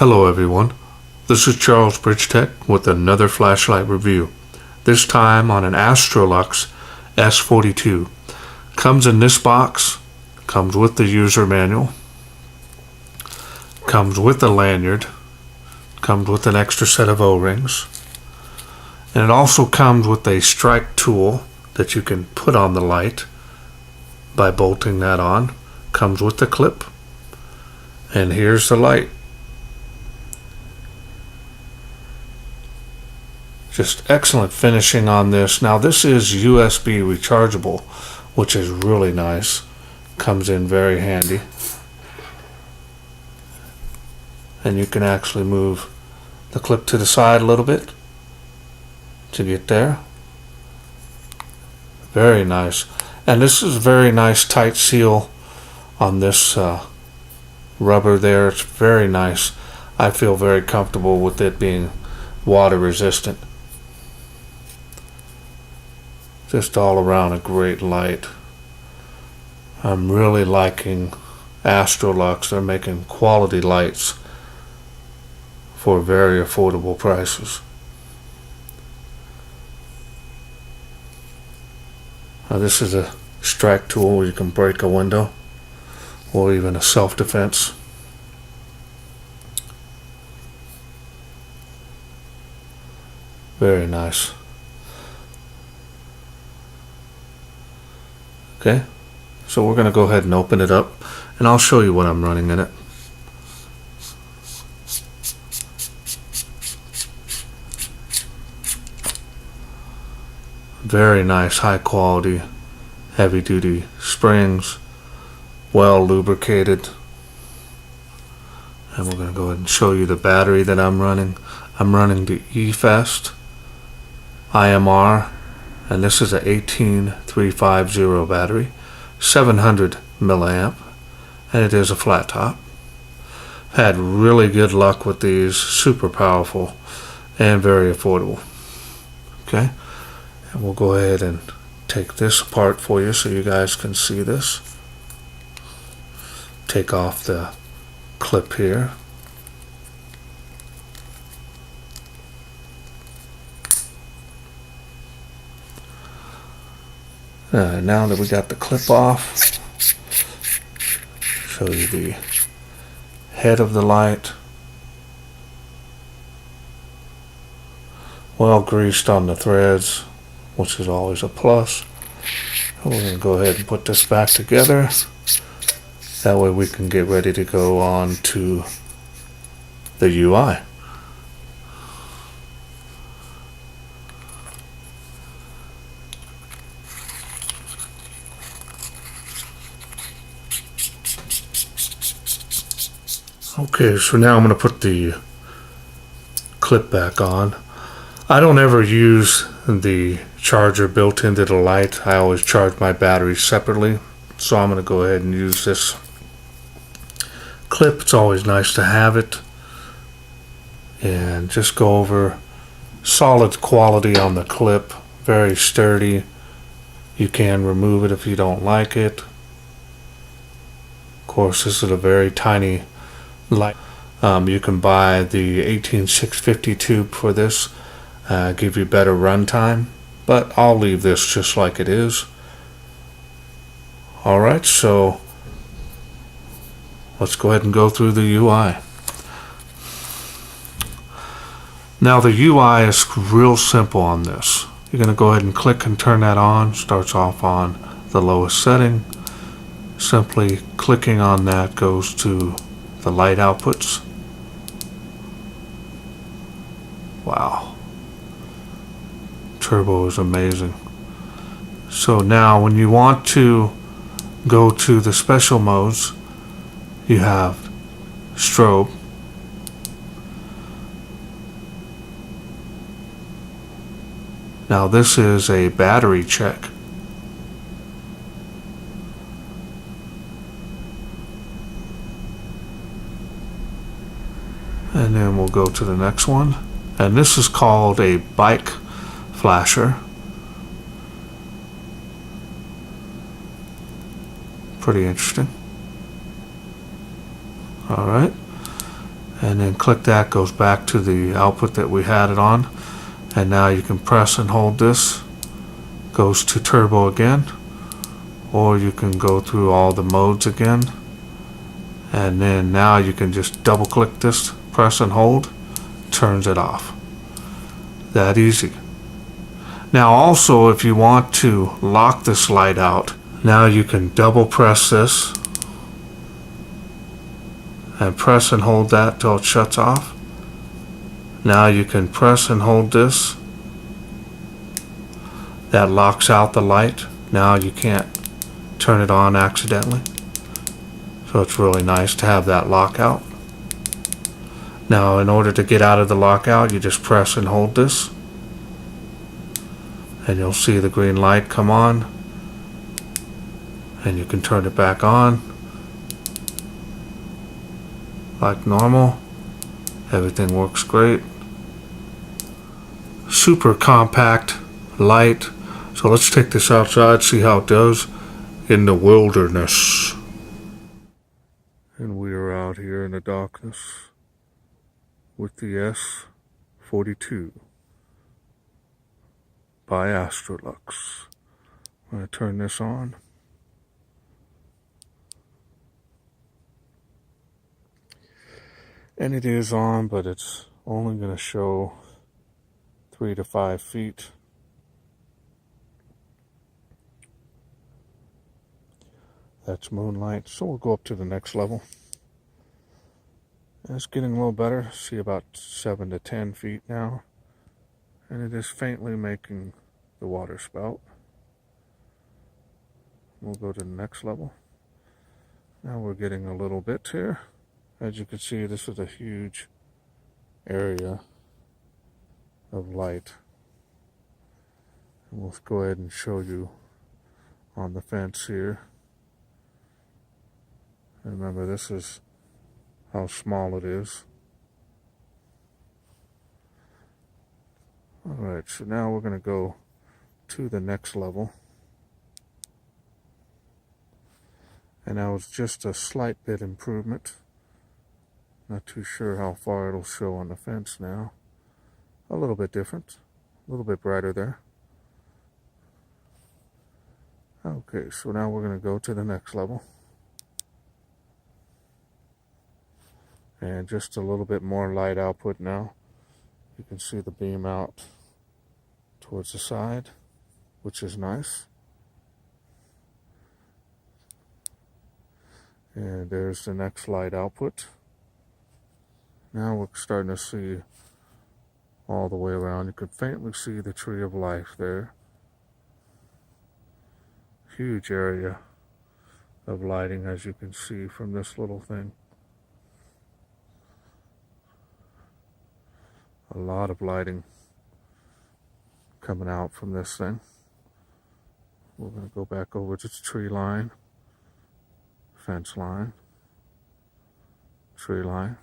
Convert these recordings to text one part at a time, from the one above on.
Hello everyone, this is Charles BridgTec with another flashlight review, this time on an AstroLux S42. Comes in this box, comes with the user manual, comes with a lanyard, comes with an extra set of O-rings, and it also comes with a strike tool that you can put on the light by bolting that on. Comes with the clip, and here's the light. Just excellent finishing on this. Now this is USB rechargeable, which is really nice. Comes in very handy. And you can actually move the clip to the side a little bit to get there. Very nice. And this is a very nice tight seal on this rubber there. It's very nice. I feel very comfortable with it being water resistant. Just all around a great light. I'm really liking AstroLux. They're making quality lights for very affordable prices. Now this is a strike tool where you can break a window or even a self-defense. Very nice. Okay, so we're going to go ahead and open it up, and I'll show you what I'm running in it. Very nice, high quality, heavy duty springs, well lubricated. And we're going to go ahead and show you the battery that I'm running. I'm running the eFast IMR. And this is a 18350 battery, 700 milliamp, and it is a flat top. Had really good luck with these, super powerful and very affordable. Okay, and we'll go ahead and take this apart for you so you guys can see this. Take off the clip here. Now that we got the clip off, show you the head of the light. Well greased on the threads, which is always a plus. And we're going to go ahead and put this back together. That way we can get ready to go on to the UI. Okay, so now I'm going to put the clip back on. I don't ever use the charger built into the light. I always charge my batteries separately. So I'm going to go ahead and use this clip. It's always nice to have it. And just go over solid quality on the clip. Very sturdy. You can remove it if you don't like it. Of course, this is a very tiny light. You can buy the 18650 tube for this, give you better run time, but I'll leave this just like it is. Alright, so let's go ahead and go through the UI. Now the UI is real simple on this. You're going to go ahead and click and turn that on. Starts off on the lowest setting. Simply clicking on that goes to the light outputs. Wow. Turbo is amazing. So now when you want to go to the special modes, you have strobe. Now this is a battery check. And then we'll go to the next one. And this is called a bike flasher. Pretty interesting. Alright. and then click that, goes back to the output that we had it on. And now you can press and hold this, goes to turbo again, or you can go through all the modes again, and then now you can just double click this, press and hold, turns it off. That easy. Now also, if you want to lock this light out, now you can double press this and press and hold that till it shuts off. Now you can press and hold this. That locks out the light. Now you can't turn it on accidentally. So it's really nice to have that lockout. Now in order to get out of the lockout, you just press and hold this, and you'll see the green light come on, and you can turn it back on like normal. Everything works great. Super compact, light. So let's take this outside, see how it does in the wilderness. And we are out here in the darkness with the S42 by AstroLux. I'm going to turn this on. And it is on, but it's only going to show 3 to 5 feet. That's moonlight. So we'll go up to the next level. And it's getting a little better. See about 7 to 10 feet now. And it is faintly making the water spout. We'll go to the next level. Now we're getting a little bit here. As you can see, this is a huge area of light. And we'll go ahead and show you on the fence here. And remember, this is how small it is. Alright, so now we're going to go to the next level. And that was just a slight bit improvement. Not too sure how far it'll show on the fence now. A little bit different. A little bit brighter there. Okay, so now we're going to go to the next level. And just a little bit more light output now. You can see the beam out towards the side, which is nice. And there's the next light output. Now we're starting to see all the way around. You can faintly see the tree of life there. Huge area of lighting, as you can see from this little thing. A lot of lighting coming out from this thing. We're going to go back over to the tree line, fence line, tree line.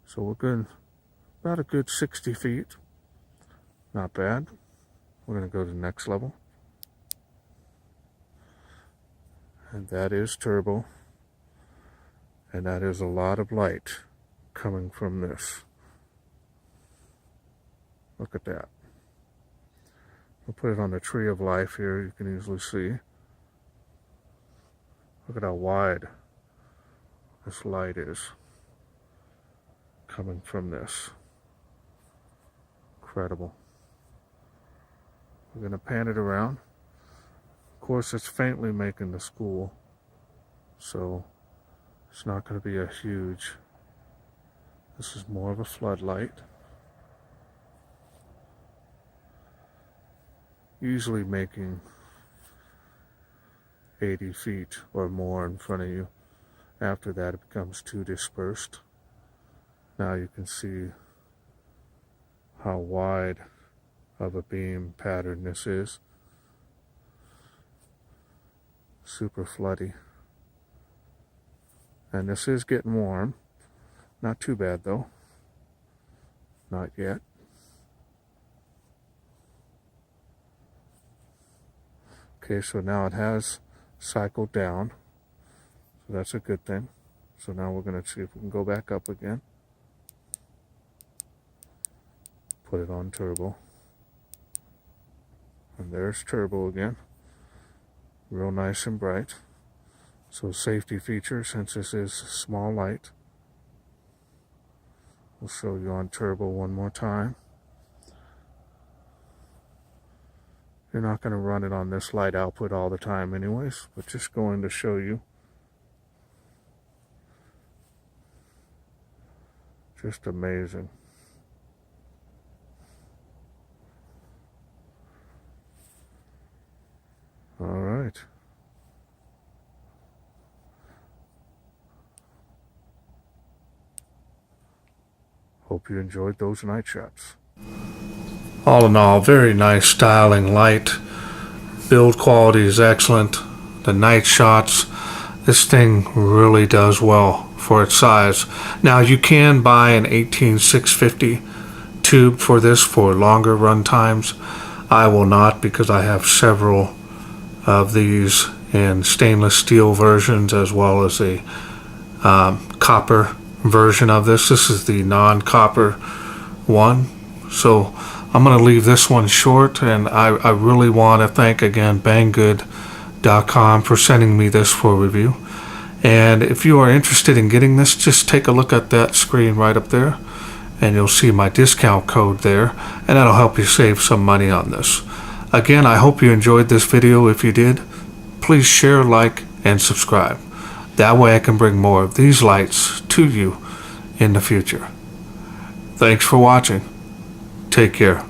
So we're good, about a good 60 feet. Not bad. We're going to go to the next level. And that is turbo. And that is a lot of light coming from this. Look at that. We'll put it on the tree of life here. You can easily see. Look at how wide this light is coming from this. Incredible. We're going to pan it around. Of course, it's faintly making the school, so it's not going to be a huge. This is more of a floodlight. Usually making 80 feet or more in front of you. After that, it becomes too dispersed. Now you can see how wide of a beam pattern this is. Super floody. And this is getting warm. Not too bad though. Not yet. Okay, so now it has cycled down. So that's a good thing. So now we're going to see if we can go back up again. put it on turbo. And there's turbo again. Real nice and bright. So safety feature, since this is a small light. We'll show you on turbo one more time. You're not going to run it on this light output all the time anyways, but just going to show you. Just amazing. All right. Hope you enjoyed those night shots. All in all, very nice styling light. Build quality is excellent. The night shots, this thing really does well for its size. Now you can buy an 18650 tube for this for longer run times. I will not, because I have several of these in stainless steel versions as well as a copper version of this. This is the non-copper one. So I'm going to leave this one short, and I really want to thank again BANGGOOD.com for sending me this for review. And if you are interested in getting this, just take a look at that screen right up there, and you'll see my discount code there, and that'll help you save some money on this. Again, I hope you enjoyed this video. If you did, please share, like, and subscribe. That way I can bring more of these lights to you in the future. Thanks for watching. Take care.